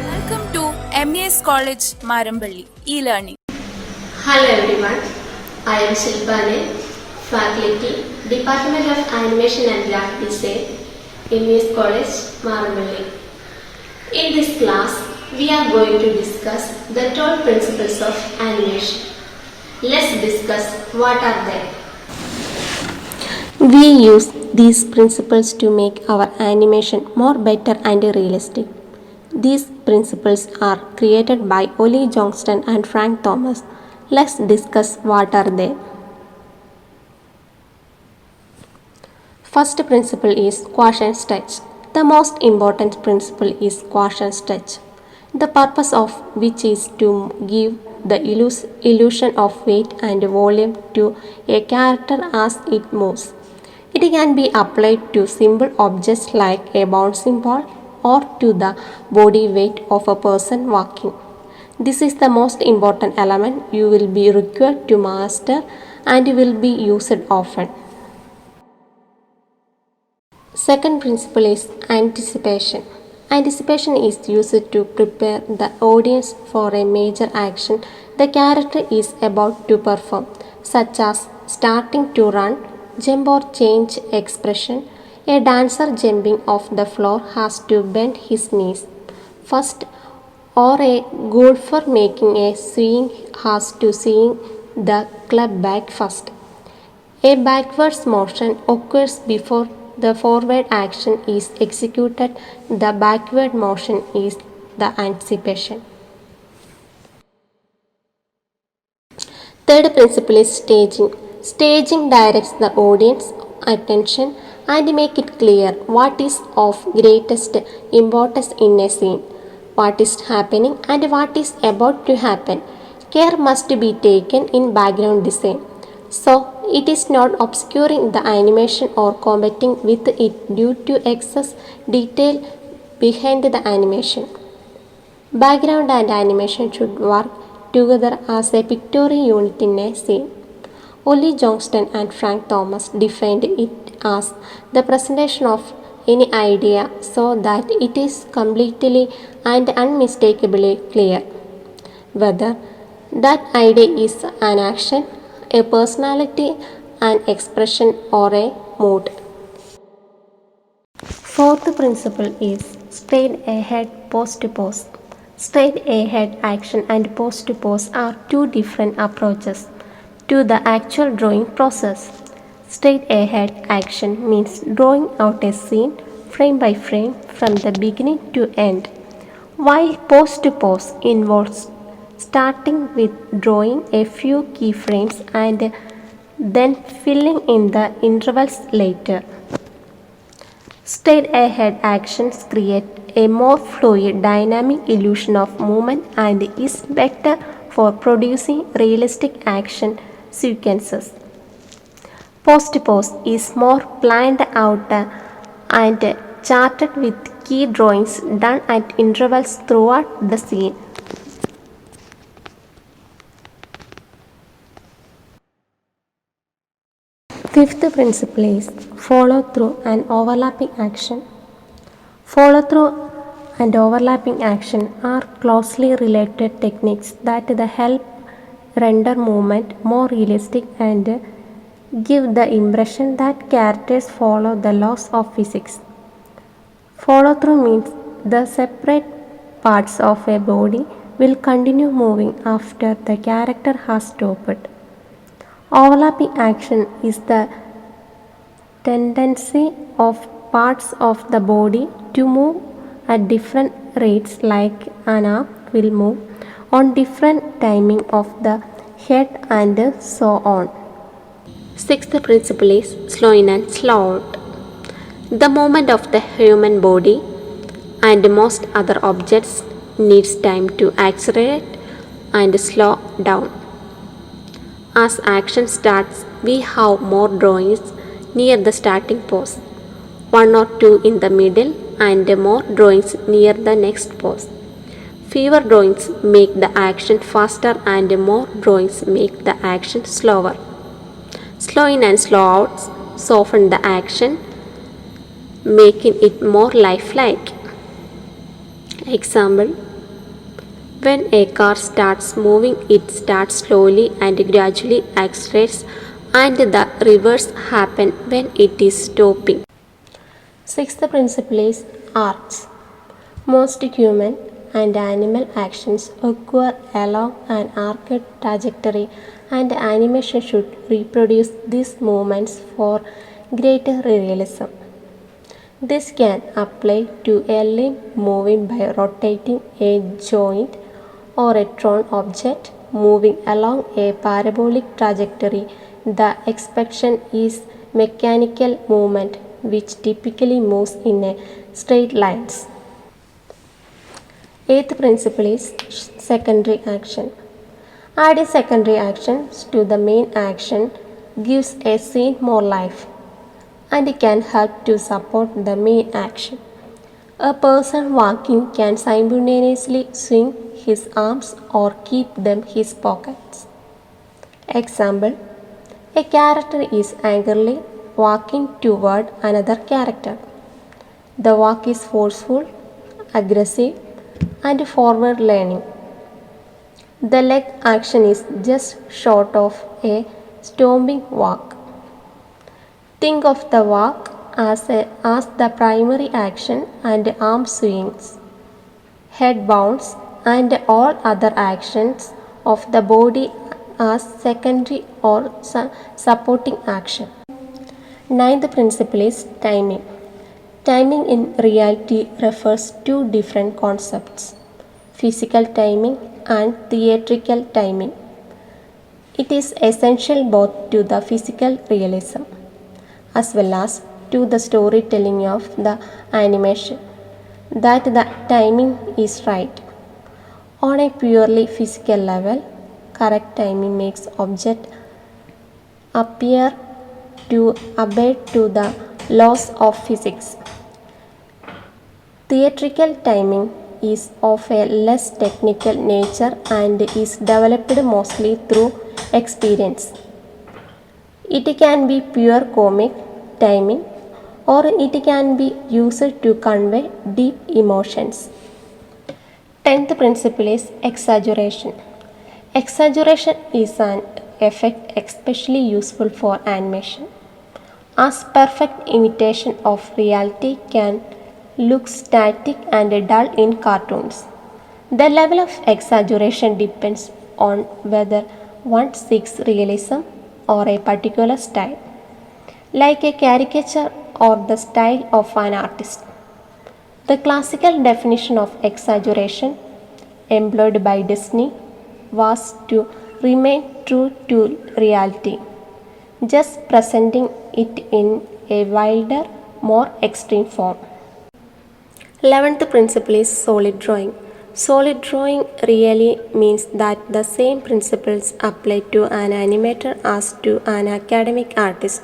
Welcome to MES College Marambally e-learning. Hello everyone, I am Shilpane, Faculty, Department of Animation and Graphic Design, MES College Marambally. In this class, we are going to discuss the 12 principles of animation. Let's discuss what are they. We use these principles to make our animation more better and realistic. These principles are created by Ollie Johnston and Frank Thomas. Let's discuss what are they. First principle is quotient stretch. The most important principle is quotient stretch, the purpose of which is to give the illusion of weight and volume to a character as it moves. It can be applied to simple objects like a bouncing ball or to the body weight of a person walking. This is the most important element you will be required to master and will be used often. Second principle is anticipation. Anticipation is used to prepare the audience for a major action the character is about to perform, such as starting to run, jump or change expression. A dancer jumping off the floor has to bend his knees first, or a golfer making a swing has to swing the club back first. A backwards motion occurs before the forward action is executed. The backward motion is the anticipation. Third principle is staging. Staging directs the audience attention and make it clear what is of greatest importance in a scene, what is happening and what is about to happen. Care must be taken in background design, so it is not obscuring the animation or competing with it due to excess detail behind the animation. Background and animation should work together as a pictorial unit in a scene. Ollie Johnston and Frank Thomas defined it as the presentation of any idea so that it is completely and unmistakably clear whether that idea is an action, a personality, an expression, or a mood. Fourth principle is straight ahead pose to pose. Straight ahead action and pose to pose are two different approaches to the actual drawing process. Straight ahead action means drawing out a scene frame by frame from the beginning to end, while pose to pose involves starting with drawing a few keyframes and then filling in the intervals later. Straight ahead actions create a more fluid dynamic illusion of movement and is better for producing realistic action sequences. Pose to pose is more planned out and charted with key drawings done at intervals throughout the scene. Fifth principle is follow through and overlapping action. Follow through and overlapping action are closely related techniques that help render movement more realistic and give the impression that characters follow the laws of physics. Follow through means the separate parts of a body will continue moving after the character has stopped. Overlapping action is the tendency of parts of the body to move at different rates, like an arm will move on different timing of the head and so on. Sixth principle is slow in and slow out. The movement of the human body and most other objects needs time to accelerate and slow down. As action starts, we have more drawings near the starting pose, one or two in the middle, and more drawings near the next pose. Fewer drawings make the action faster, and more drawings make the action slower. Slow in and slow out soften the action, making it more lifelike. Example: when a car starts moving, it starts slowly and gradually accelerates, and the reverse happens when it is stopping. Sixth principle is arcs. Most human and animal actions occur along an arced trajectory, and animation should reproduce these movements for greater realism. This can apply to a limb moving by rotating a joint or a thrown object moving along a parabolic trajectory. The expression is mechanical movement, which typically moves in a straight lines. Eighth principle is secondary action. Adding secondary actions to the main action gives a scene more life and can help to support the main action. A person walking can simultaneously swing his arms or keep them in his pockets. Example: a character is angrily walking toward another character. The walk is forceful, aggressive, and forward leaning. The leg action is just short of a stomping walk. Think of the walk as the primary action and arm swings, head bounce, and all other actions of the body as secondary or supporting action. Ninth principle is timing. Timing in reality refers to different concepts: physical timing and theatrical timing. It is essential both to the physical realism as well as to the storytelling of the animation that the timing is right. On a purely physical level, correct timing makes object appear to obey to the laws of physics. Theatrical timing is of a less technical nature and is developed mostly through experience. It can be pure comic timing, or it can be used to convey deep emotions. 10th principle is exaggeration. Exaggeration is an effect especially useful for animation, as perfect imitation of reality can look static and dull in cartoons. The level of exaggeration depends on whether one seeks realism or a particular style, like a caricature or the style of an artist. The classical definition of exaggeration employed by Disney was to remain true to reality, just presenting it in a wilder, more extreme form. 11th principle is solid drawing. Solid drawing really means that the same principles apply to an animator as to an academic artist.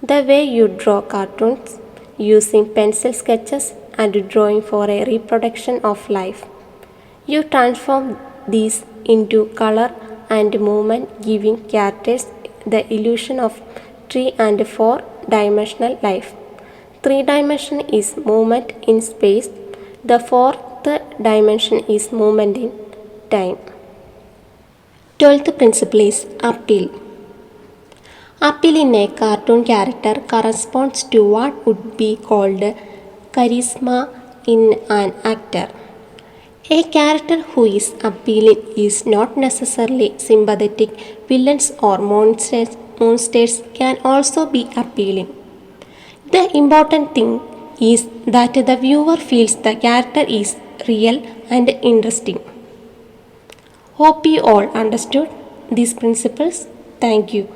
The way you draw cartoons using pencil sketches and drawing for a reproduction of life, you transform these into color and movement, giving characters the illusion of 3 and 4-dimensional life. 3-dimension is movement in space. The 4th dimension is movement in time. 12th principle is appeal. Appeal in a cartoon character corresponds to what would be called charisma in an actor. A character who is appealing is not necessarily sympathetic. Villains or monsters can also be appealing. The important thing is that the viewer feels the character is real and interesting. Hope you all understood these principles. Thank you.